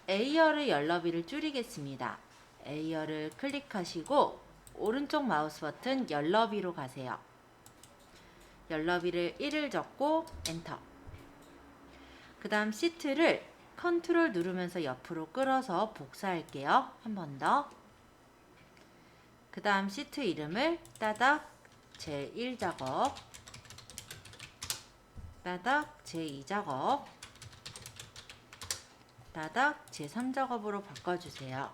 A열의 열너비를 줄이겠습니다. A열을 클릭하시고 오른쪽 마우스 버튼 열너비로 가세요. 열너비를 1을 적고 엔터. 그 다음 시트를 컨트롤 누르면서 옆으로 끌어서 복사할게요. 한 번 더. 그 다음 시트 이름을 따닥 제1작업, 따닥 제2작업, 따닥 제3작업으로 바꿔주세요.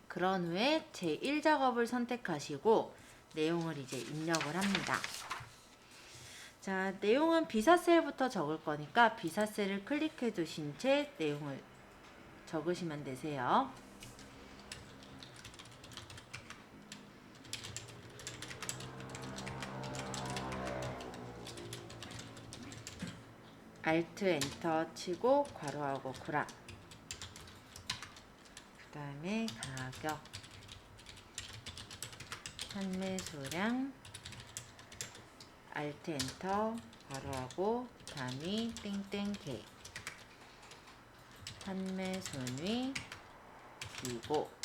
그런 후에 제1작업을 선택하시고 내용을 이제 입력을 합니다. 자, 내용은 비사셀부터 적을 거니까 비사셀을 클릭해 두신 채 내용을 적으시면 되세요. Alt 엔터 치고 괄호하고 구라. 그 다음에 가격, 판매 수량, Alt 엔터 괄호하고 단위 땡땡K, 판매 순위 기고.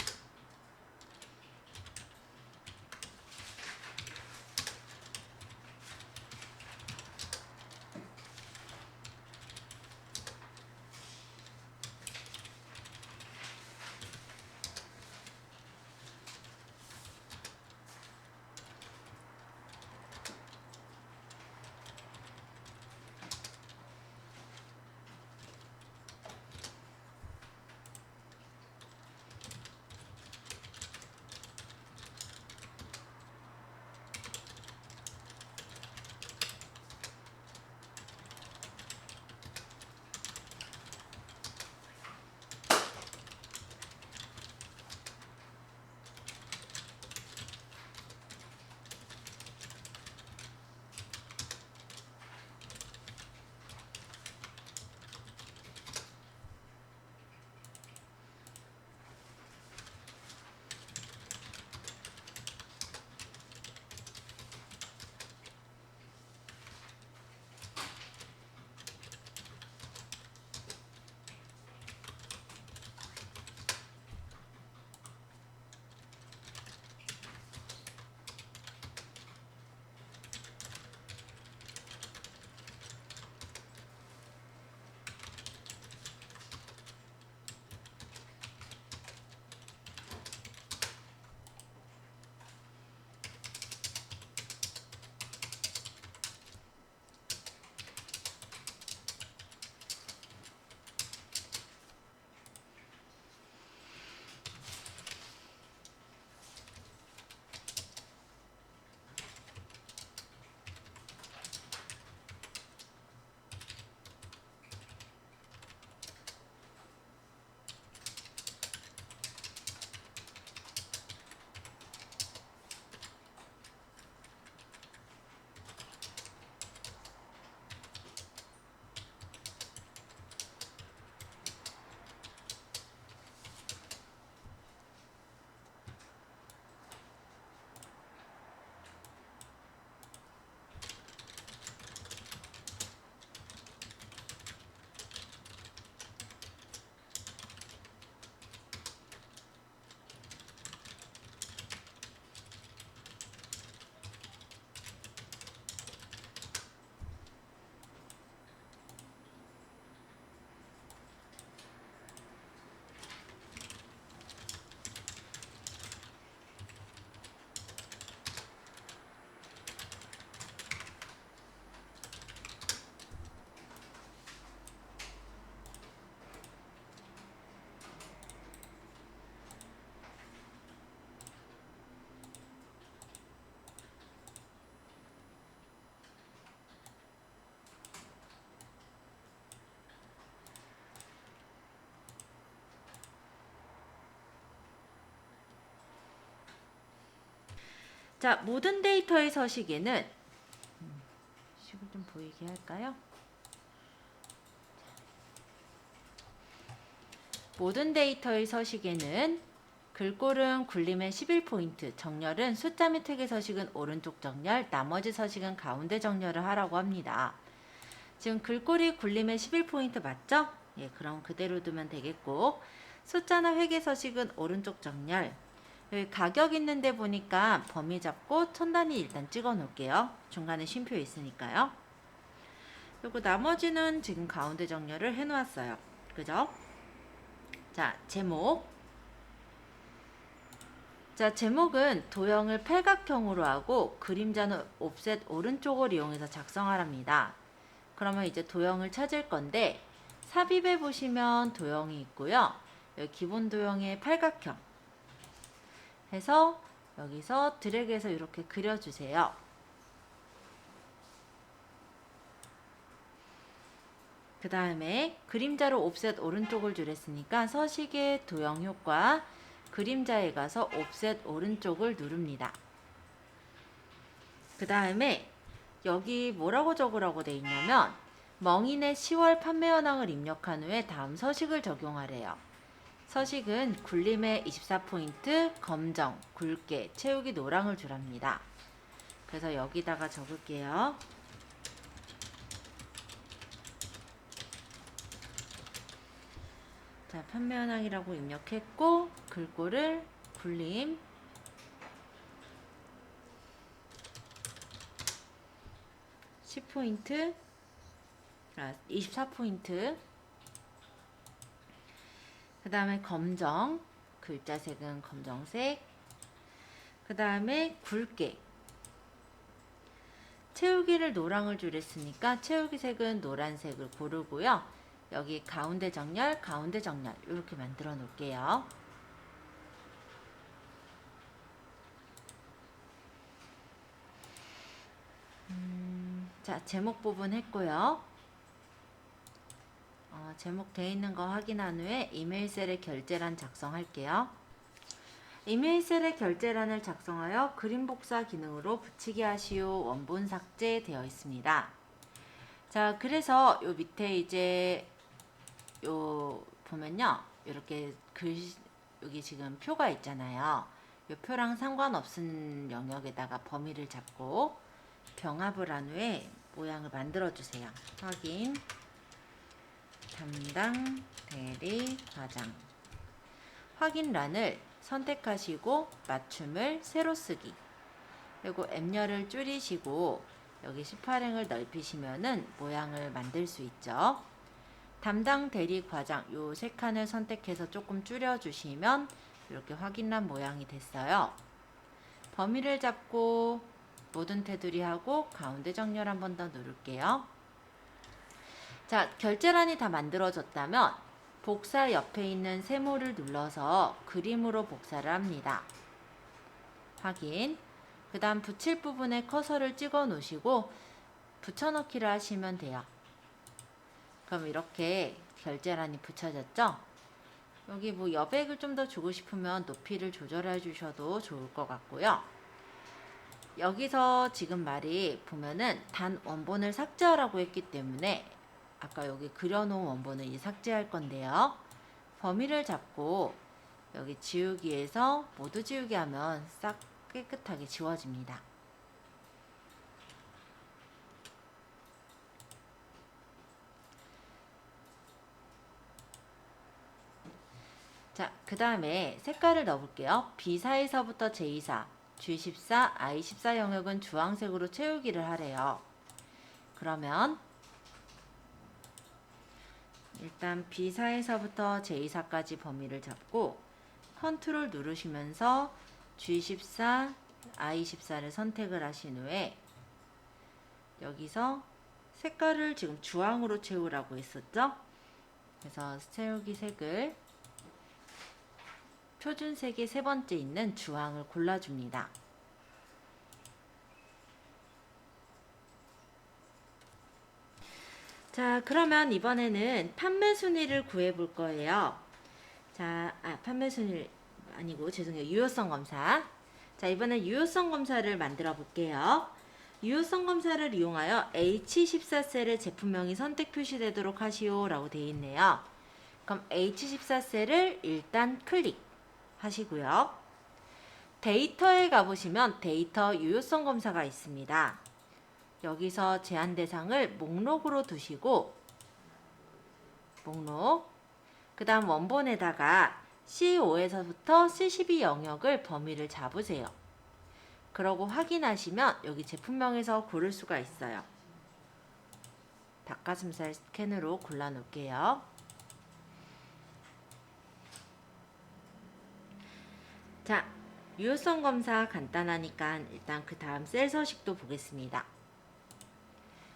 자, 모든 데이터의 서식에는 식을 좀 보이게 할까요? 모든 데이터의 서식에는 글꼴은 굴림의 11포인트, 정렬은 숫자 및 택의 서식은 오른쪽 정렬, 나머지 서식은 가운데 정렬을 하라고 합니다. 지금 글꼴이 굴림의 11포인트 맞죠? 예, 그럼 그대로 두면 되겠고, 숫자나 회계 서식은 오른쪽 정렬. 여기 가격 있는데 보니까 범위 잡고 천 단위 일단 찍어 놓을게요. 중간에 쉼표 있으니까요. 그리고 나머지는 지금 가운데 정렬을 해 놓았어요. 그죠? 자, 제목. 자, 제목은 도형을 팔각형으로 하고 그림자는 옵셋 오른쪽을 이용해서 작성하랍니다. 그러면 이제 도형을 찾을 건데, 삽입에 보시면 도형이 있고요. 여기 기본 도형의 팔각형 해서 여기서 드래그해서 이렇게 그려주세요. 그 다음에 그림자로 옵셋 오른쪽을 줄였으니까 서식의 도형 효과 그림자에 가서 옵셋 오른쪽을 누릅니다. 그 다음에 여기 뭐라고 적으라고 돼 있냐면 멍인의 10월 판매 현황을 입력한 후에 다음 서식을 적용하래요. 서식은 굴림에 24포인트, 검정, 굵게, 채우기 노랑을 주랍니다. 그래서 여기다가 적을게요. 자, 판매 현황이라고 입력했고 글꼴을 굴림 10포인트, 24포인트 그 다음에 검정, 글자색은 검정색 그 다음에 굵게 채우기를 노랑을 줄였으니까 채우기 색은 노란색을 고르고요. 여기 가운데 정렬, 가운데 정렬 이렇게 만들어 놓을게요. 자, 제목 부분 했고요. 제목 돼 있는 거 확인한 후에 이메일 셀의 결제란 작성할게요. 이메일 셀의 결제란을 작성하여 그림 복사 기능으로 붙이게 하시오. 원본 삭제 되어 있습니다. 자, 그래서 요 밑에 이제 요 보면요, 이렇게 여기 지금 표가 있잖아요. 요 표랑 상관없는 영역에다가 범위를 잡고 병합을 한 후에 모양을 만들어 주세요. 확인, 담당, 대리, 과장. 확인란을 선택하시고 맞춤을 세로 쓰기. 그리고 M열을 줄이시고 여기 18행을 넓히시면은 모양을 만들 수 있죠. 담당, 대리, 과장 요 세 칸을 선택해서 조금 줄여주시면 이렇게 확인란 모양이 됐어요. 범위를 잡고 모든 테두리 하고 가운데 정렬 한 번 더 누를게요. 자, 결제란이 다 만들어졌다면 복사 옆에 있는 세모를 눌러서 그림으로 복사를 합니다. 확인. 그 다음 붙일 부분에 커서를 찍어 놓으시고 붙여넣기를 하시면 돼요. 그럼 이렇게 결제란이 붙여졌죠? 여기 뭐 여백을 좀 더 주고 싶으면 높이를 조절해 주셔도 좋을 것 같고요. 여기서 지금 말이 보면은 단 원본을 삭제하라고 했기 때문에 아까 여기 그려놓은 원본을 이제 삭제할 건데요. 범위를 잡고 여기 지우기에서 모두 지우기 하면 싹 깨끗하게 지워집니다. 자, 그 다음에 색깔을 넣어볼게요. B4에서부터 J4, G14, I14 영역은 주황색으로 채우기를 하래요. 그러면 일단 B4에서부터 J4까지 범위를 잡고 컨트롤 누르시면서 G14, I14를 선택을 하신 후에 여기서 색깔을 지금 주황으로 채우라고 했었죠? 그래서 채우기 색을 표준색의 세 번째 있는 주황을 골라줍니다. 자, 그러면 이번에는 판매 순위를 구해 볼 거예요. 자, 판매 순위 아니고 죄송해요. 유효성 검사. 자, 이번엔 유효성 검사를 만들어 볼게요. 유효성 검사를 이용하여 H14셀의 제품명이 선택 표시되도록 하시오 라고 되어 있네요. 그럼 H14셀을 일단 클릭하시고요. 데이터에 가보시면 데이터 유효성 검사가 있습니다. 여기서 제한 대상을 목록으로 두시고 목록. 그 다음 원본에다가 C5에서부터 C12 영역을 범위를 잡으세요. 그러고 확인하시면 여기 제품명에서 고를 수가 있어요. 닭가슴살 스캔으로 골라 놓을게요. 자, 유효성 검사 간단하니까 일단 그 다음 셀 서식도 보겠습니다.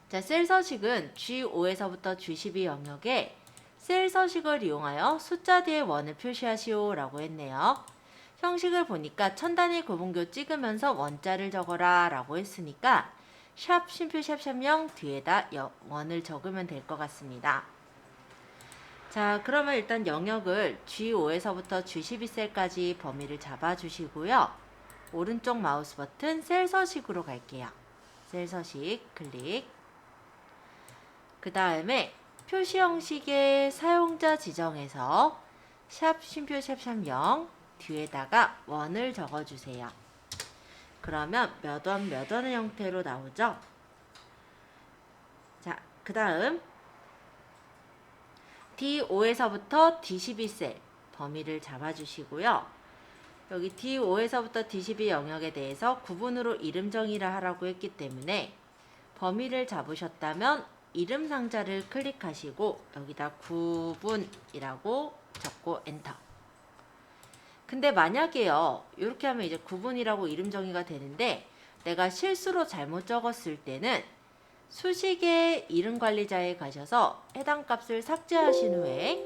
자, 셀 서식은 G5에서부터 G12 영역에 셀 서식을 이용하여 숫자 뒤에 원을 표시하시오 라고 했네요. 형식을 보니까 천 단위 구분교 찍으면서 원자를 적어라 라고 했으니까 샵 쉼표 샵샵 0 뒤에다 원을 적으면 될 것 같습니다. 자, 그러면 일단 영역을 G5에서부터 G12셀까지 범위를 잡아주시고요. 오른쪽 마우스 버튼 셀 서식으로 갈게요. 셀 서식 클릭. 그 다음에 표시 형식의 사용자 지정에서 샵 쉼표 샵샵 0 뒤에다가 원을 적어주세요. 그러면 몇 원의 형태로 나오죠? 자, 그 다음 D5에서부터 D12셀 범위를 잡아주시고요. 여기 D5에서부터 D12 영역에 대해서 구분으로 이름 정의를 하라고 했기 때문에 범위를 잡으셨다면 이름 상자를 클릭하시고 여기다 구분이라고 적고 엔터. 근데 만약에요, 이렇게 하면 이제 구분이라고 이름 정의가 되는데 내가 실수로 잘못 적었을 때는 수식의 이름 관리자에 가셔서 해당 값을 삭제하신 후에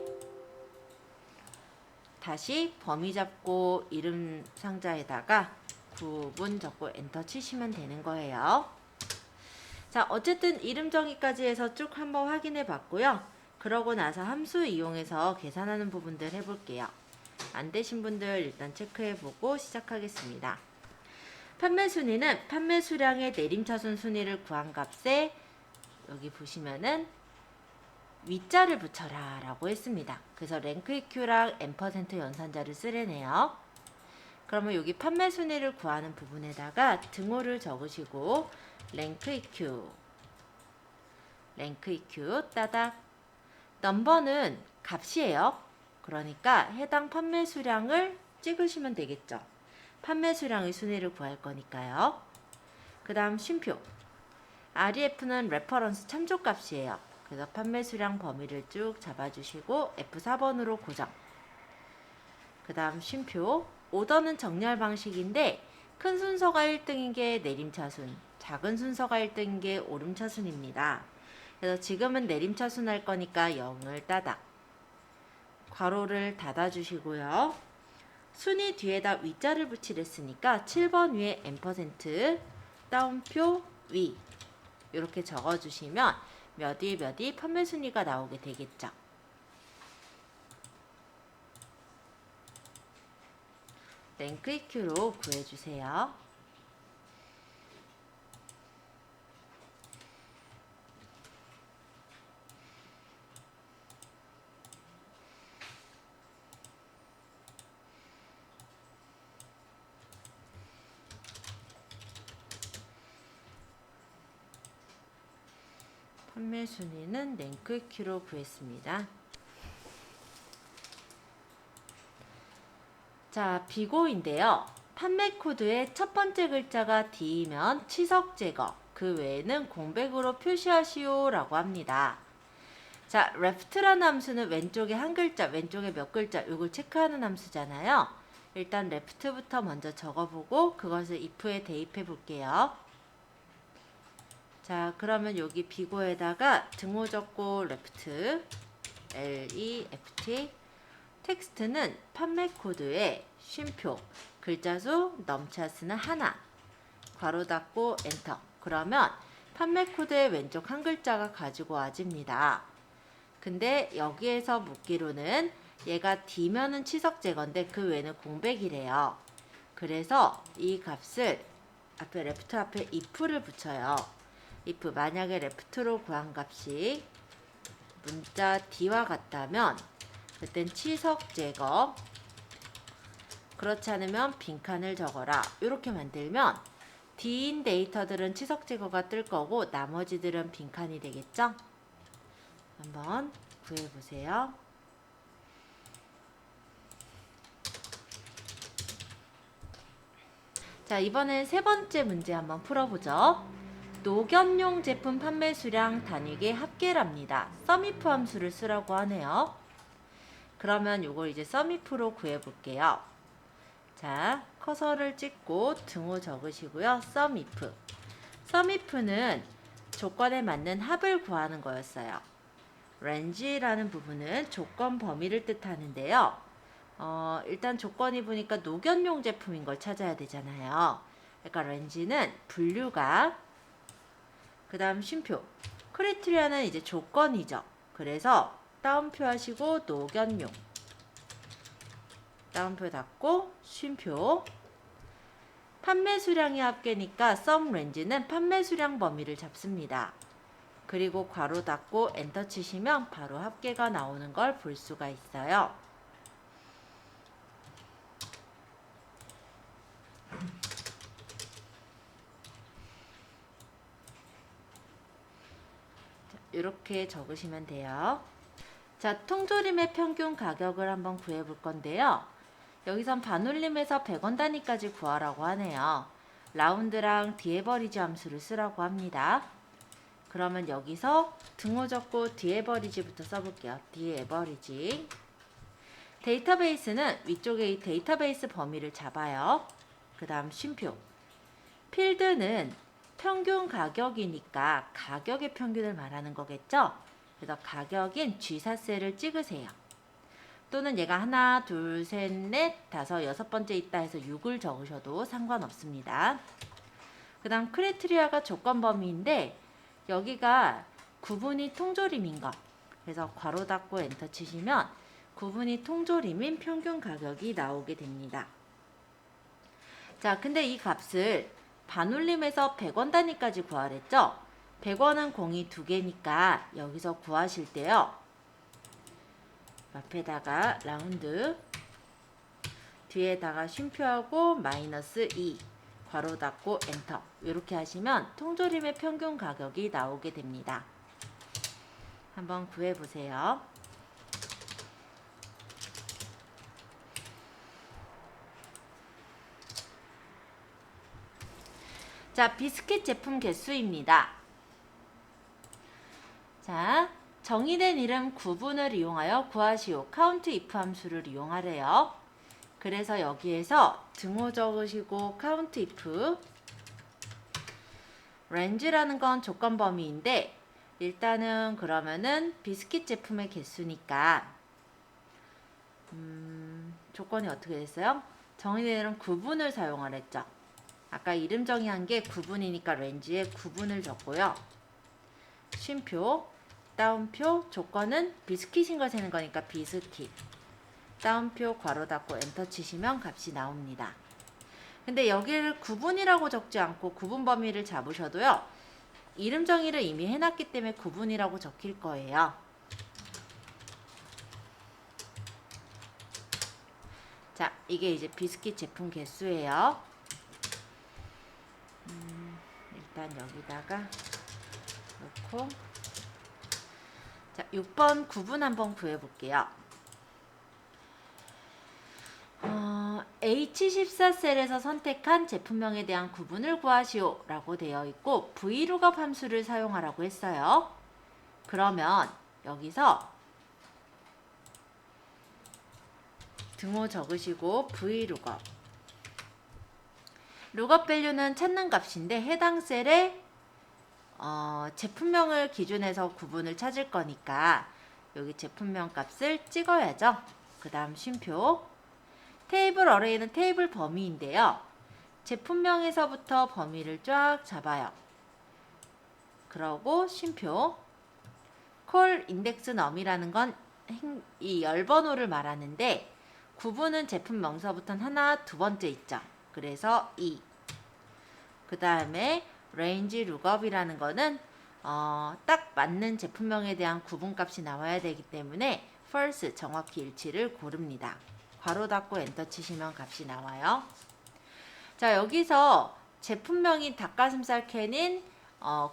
다시 범위 잡고 이름 상자에다가 구분 적고 엔터 치시면 되는 거예요. 자, 어쨌든 이름 정의까지 해서 쭉 한번 확인해 봤고요. 그러고 나서 함수 이용해서 계산하는 부분들 해볼게요. 안 되신 분들 일단 체크해 보고 시작하겠습니다. 판매 순위는 판매 수량의 내림차순 순위를 구한 값에 여기 보시면은 위자를 붙여라 라고 했습니다. 그래서 랭크 EQ랑 %% 연산자를 쓰래네요. 그러면 여기 판매 순위를 구하는 부분에다가 등호를 적으시고 랭크 EQ 따닥. 넘버는 값이에요. 그러니까 해당 판매 수량을 찍으시면 되겠죠. 판매 수량의 순위를 구할 거니까요. 그 다음 쉼표. REF는 레퍼런스 참조값이에요. 그래서 판매 수량 범위를 쭉 잡아주시고 F4번으로 고정. 그 다음 쉼표. 오더는 정렬 방식인데 큰 순서가 1등인 게 내림차순, 작은 순서가 1등인 게 오름차순입니다. 그래서 지금은 내림차순 할 거니까 0을 따닥. 괄호를 닫아주시고요. 순위 뒤에다 위자를 붙이랬으니까 7번 위에 %, 따옴표 위 이렇게 적어주시면 몇 위 판매 순위가 나오게 되겠죠. 랭크 EQ로 구해주세요. 판매 순위는 랭크 EQ로 구했습니다. 자, 비고인데요. 판매 코드의 첫 번째 글자가 D이면 치석 제거, 그 외에는 공백으로 표시하시오 라고 합니다. 자, left라는 함수는 왼쪽에 한 글자, 왼쪽에 몇 글자 이걸 체크하는 함수잖아요. 일단 left부터 먼저 적어보고 그것을 if에 대입해 볼게요. 자, 그러면 여기 비고에다가 등호 적고 left, left, 텍스트는 판매 코드에 쉼표, 글자 수 넘차스는 하나, 괄호 닫고 엔터. 그러면 판매 코드의 왼쪽 한 글자가 가지고 와집니다. 근데 여기에서 묻기로는 얘가 D면은 치석 제거인데 그 외에는 공백이래요. 그래서 이 값을 앞에 left 앞에 if를 붙여요. if 만약에 left로 구한 값이 문자 D와 같다면 그땐 치석 제거, 그렇지 않으면 빈칸을 적어라 이렇게 만들면 D인 데이터들은 치석 제거가 뜰 거고 나머지들은 빈칸이 되겠죠? 한번 구해보세요. 자, 이번엔 세 번째 문제 한번 풀어보죠. 녹연용 제품 판매 수량 단위계 합계랍니다. 썸이프 함수를 쓰라고 하네요. 그러면 이걸 이제 썸이프로 구해볼게요. 자, 커서를 찍고 등호 적으시고요. 썸이프. 썸이프는 조건에 맞는 합을 구하는 거였어요. range라는 부분은 조건 범위를 뜻하는데요. 일단 조건이 보니까 녹연용 제품인 걸 찾아야 되잖아요. 그러니까 range는 분류가, 그 다음 쉼표. 크리테리아는 이제 조건이죠. 그래서 따옴표 하시고 녹연용. 따옴표 닫고 쉼표. 판매 수량이 합계니까 sum range는 판매 수량 범위를 잡습니다. 그리고 괄호 닫고 엔터 치시면 바로 합계가 나오는 걸 볼 수가 있어요. 이렇게 적으시면 돼요. 자, 통조림의 평균 가격을 한번 구해볼 건데요. 여기선 반올림에서 100원 단위까지 구하라고 하네요. 라운드랑 디에버리지 함수를 쓰라고 합니다. 그러면 여기서 등호 적고 디에버리지부터 써볼게요. 디에버리지. 데이터베이스는 위쪽에 이 데이터베이스 범위를 잡아요. 그 다음 쉼표. 필드는 평균 가격이니까 가격의 평균을 말하는 거겠죠? 그래서 가격인 G4셀을 찍으세요. 또는 얘가 하나, 둘, 셋, 넷, 다섯, 여섯 번째 있다 해서 6을 적으셔도 상관없습니다. 그 다음 크리테리아가 조건 범위인데 여기가 구분이 통조림인 거. 그래서 괄호 닫고 엔터 치시면 구분이 통조림인 평균 가격이 나오게 됩니다. 자, 근데 이 값을 반올림에서 100원 단위까지 구하랬죠? 100원은 공이 2개니까 여기서 구하실 때요. 앞에다가 라운드, 뒤에다가 쉼표하고 마이너스 2, 괄호 닫고 엔터. 이렇게 하시면 통조림의 평균 가격이 나오게 됩니다. 한번 구해보세요. 자, 비스킷 제품 개수입니다. 자, 정의된 이름 구분을 이용하여 구하시오. count if 함수를 이용하래요. 그래서 여기에서 등호 적으시고 count if. range라는 건 조건 범위인데 일단은 그러면은 비스킷 제품의 개수니까 조건이 어떻게 됐어요? 정의된 이름 구분을 사용하랬죠. 아까 이름 정의한 게 구분이니까 range에 구분을 적고요. 쉼표, 다운표, 조건은 비스킷인 걸 세는 거니까 비스킷. 다운표, 괄호 닫고 엔터 치시면 값이 나옵니다. 근데 여기를 구분이라고 적지 않고 구분 범위를 잡으셔도요. 이름 정의를 이미 해놨기 때문에 구분이라고 적힐 거예요. 자, 이게 이제 비스킷 제품 개수예요. 일단 여기다가 놓고 자, 6번 구분 한번 구해볼게요. H14셀에서 선택한 제품명에 대한 구분을 구하시오 라고 되어 있고 VLOOKUP 함수를 사용하라고 했어요. 그러면 여기서 등호 적으시고 VLOOKUP. 룩업 밸류는 찾는 값인데 해당 셀에 제품명을 기준해서 구분을 찾을 거니까 여기 제품명 값을 찍어야죠. 그 다음 쉼표. 테이블 어레이는 테이블 범위인데요. 제품명에서부터 범위를 쫙 잡아요. 그러고 쉼표. 콜 인덱스 num이라는 건 이 열번호를 말하는데 구분은 제품명서부터는 하나, 두 번째 있죠. 그래서 2. 그 다음에 range lookup이라는 거는 딱 맞는 제품명에 대한 구분값이 나와야 되기 때문에 false 정확히 일치를 고릅니다. 괄호 닫고 엔터 치시면 값이 나와요. 자, 여기서 제품명이 닭가슴살 캔인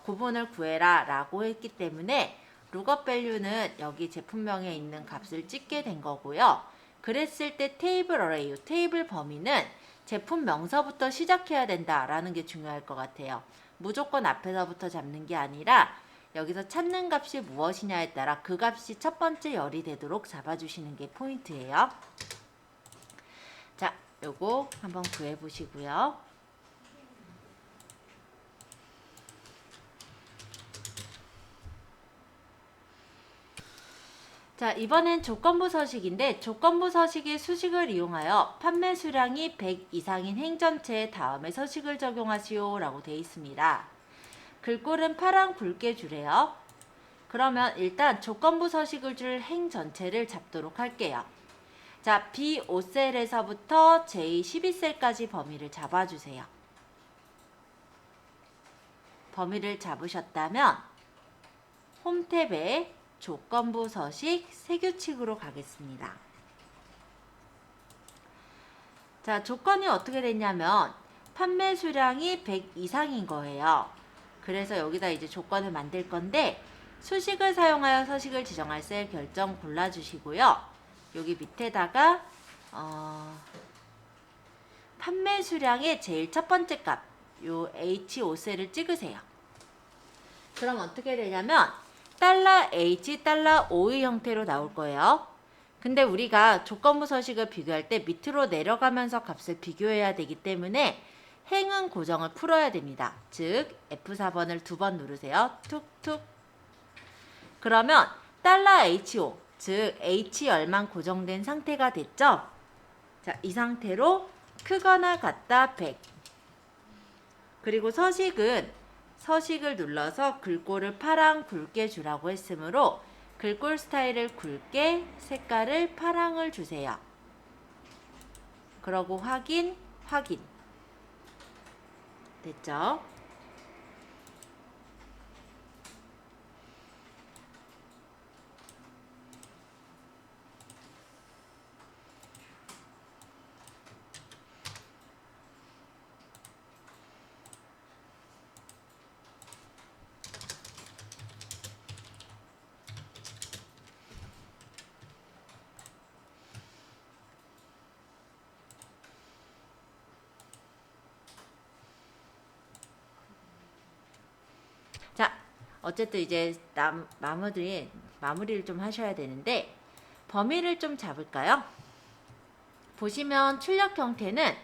구분을 구해라 라고 했기 때문에 룩업 밸류는 여기 제품명에 있는 값을 찍게 된 거고요. 그랬을 때 테이블 어레이, 테이블 범위는 제품 명서부터 시작해야 된다라는 게 중요할 것 같아요. 무조건 앞에서부터 잡는 게 아니라 여기서 찾는 값이 무엇이냐에 따라 그 값이 첫 번째 열이 되도록 잡아주시는 게 포인트예요. 자, 요거 한번 구해 보시고요. 자, 이번엔 조건부 서식인데 조건부 서식의 수식을 이용하여 판매 수량이 100 이상인 행전체 다음에 서식을 적용하시오 라고 되어 있습니다. 글꼴은 파랑 굵게 주래요. 그러면 일단 조건부 서식을 줄 행 전체를 잡도록 할게요. 자, B5셀에서부터 J12셀까지 범위를 잡아주세요. 범위를 잡으셨다면 홈 탭에 조건부 서식 세규칙으로 가겠습니다. 자, 조건이 어떻게 됐냐면 판매 수량이 100 이상인 거예요. 그래서 여기다 이제 조건을 만들 건데 수식을 사용하여 서식을 지정할 셀 결정 골라주시고요. 여기 밑에다가 판매 수량의 제일 첫 번째 값, 요 H5셀을 찍으세요. 그럼 어떻게 되냐면 $H, $O의 형태로 나올 거예요. 근데 우리가 조건부 서식을 비교할 때 밑으로 내려가면서 값을 비교해야 되기 때문에 행은 고정을 풀어야 됩니다. 즉 F4번을 2번 누르세요. 툭툭. 그러면 $HO, 즉 H 열만 고정된 상태가 됐죠? 자, 이 상태로 크거나 같다 100. 그리고 서식을 눌러서 글꼴을 파랑 굵게 주라고 했으므로 글꼴 스타일을 굵게, 색깔을 파랑을 주세요. 그러고 확인. 됐죠? 자, 어쨌든 이제 마무리를 좀 하셔야 되는데 범위를 좀 잡을까요? 보시면 출력 형태는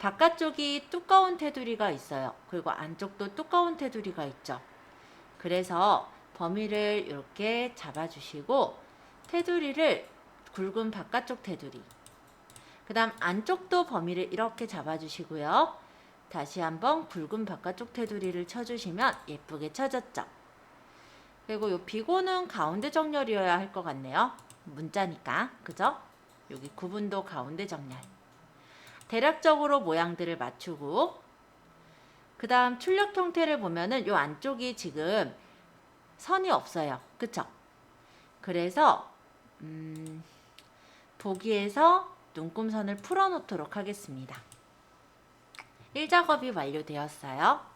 바깥쪽이 두꺼운 테두리가 있어요. 그리고 안쪽도 두꺼운 테두리가 있죠. 그래서 범위를 이렇게 잡아주시고 테두리를 굵은 바깥쪽 테두리, 그 다음 안쪽도 범위를 이렇게 잡아주시고요. 다시 한번 굵은 바깥쪽 테두리를 쳐주시면 예쁘게 쳐졌죠. 그리고 이 비고는 가운데 정렬이어야 할 것 같네요. 문자니까, 그죠? 여기 구분도 가운데 정렬. 대략적으로 모양들을 맞추고, 그 다음 출력 형태를 보면은 이 안쪽이 지금 선이 없어요. 그쵸? 그래서 보기에서 눈금선을 풀어놓도록 하겠습니다. 1작업이 완료되었어요.